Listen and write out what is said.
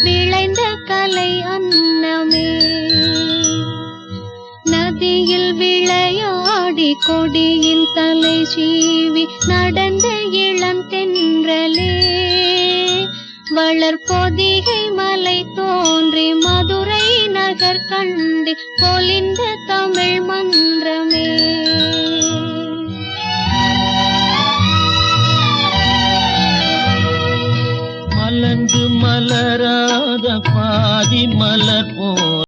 விளைந்த கலை அன்னமே. நதியில் விளையாடி கொடியில் தலை சீவி நடந்த இளம் தென்றலே, வளர்பொதிகை மலை தோன்றி மதுரை நகர் கண்டு பொலிந்த தமிழ் மன்றமே. மலர்ந்து மலராத பாதி மலர் போ